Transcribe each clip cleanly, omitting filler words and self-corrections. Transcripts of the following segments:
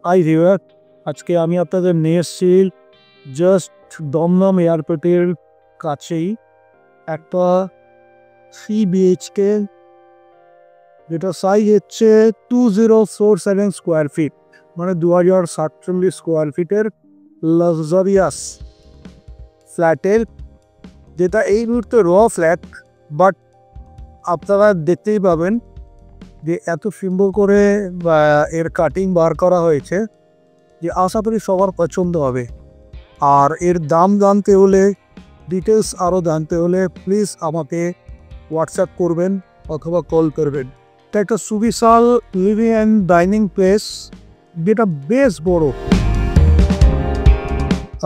High viewer, আজকে আমি আপনাদের নিয়ে এসেছি জাস্ট দমদম এয়ারপোর্টের কাছেই একটা 3 BHK, যেটা সাইজ হচ্ছে 2047 স্কোয়ার ফিট, মানে 2047 স্কোয়ার ফিটের লাক্সারিয়াস ফ্ল্যাটের, যেটা এই মুহূর্তে র ফ্ল্যাট, বাট আপনারা দেখতেই পাবেন যে এত সুন্দর করে এর কাটিং বার করা হয়েছে যে আশা করি সবার পছন্দ হবে। আর এর দাম জানতে হলে, ডিটেলস আরও জানতে হলে প্লিজ আমাকে হোয়াটসঅ্যাপ করবেন অথবা কল করবেন। এটা একটা সুবিশাল লিভিং অ্যান্ড ডাইনিং প্লেস, যেটা বেশ বড়,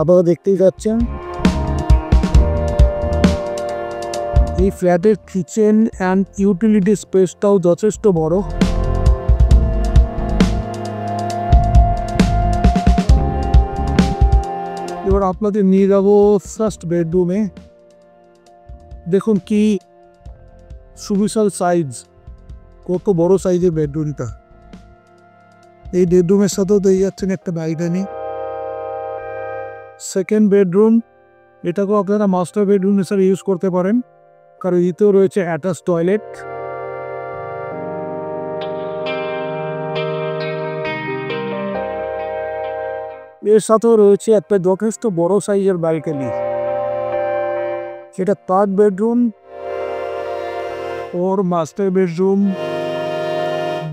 আপনারা দেখতেই পাচ্ছেন। এই ফ্ল্যাটের কিচেন অ্যান্ড ইউটিলিটি স্পেসটাও যথেষ্ট বড়। এবার আপনাদের নিয়ে যাবো ফার্স্ট বেডরুমে। দেখুন কি সুবিশাল সাইজ, কত বড় সাইজের বেডরুমটা। এই বেডরুমের সাথেও দিয়ে যাচ্ছেন একটা ব্যালকনি। সেকেন্ড বেডরুম, এটাকেও আপনারা মাস্টার বেডরুম হিসেবে ইউজ করতে পারেন, কারণ এতেও রয়েছে অ্যাটাচ টয়লেট। এর সাথেও রয়েছে একটা যথেষ্ট বড় সাইজের ব্যালকনি। সেটা থার্ড বেডরুম ওর মাস্টার বেডরুম,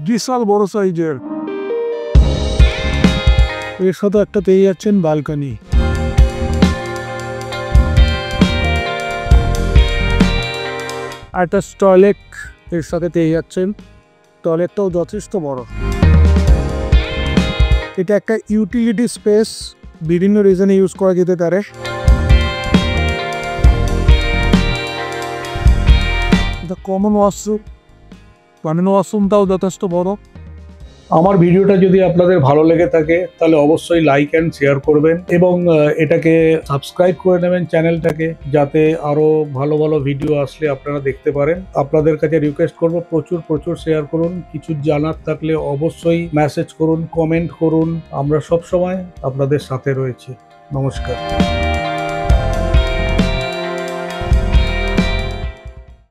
বিশাল বড় সাইজের। এর সাথে একটা পেয়ে যাচ্ছেন ব্যালকনি। একটা টয়লেট এর সাথে পেয়ে যাচ্ছেন, টয়লেটটাও যথেষ্ট বড়। এটা একটা ইউটিলিটি স্পেস, বিভিন্ন রিজনে ইউজ করা যেতে পারে। এটা কমন ওয়াশরুম, কমন ওয়াশরুমটাও যথেষ্ট বড়। আমার ভিডিওটা যদি আপনাদের ভালো লেগে থাকে তাহলে অবশ্যই লাইক অ্যান্ড শেয়ার করবেন এবং এটাকে সাবস্ক্রাইব করে নেবেন চ্যানেলটাকে, যাতে আরো ভালো ভালো ভিডিও আসলে আপনারা দেখতে পারেন। আপনাদের কাছে রিকোয়েস্ট করব প্রচুর শেয়ার করুন। কিছু জানার থাকলে অবশ্যই মেসেজ করুন, কমেন্ট করুন। আমরা সব সময় আপনাদের সাথে রয়েছি। নমস্কার।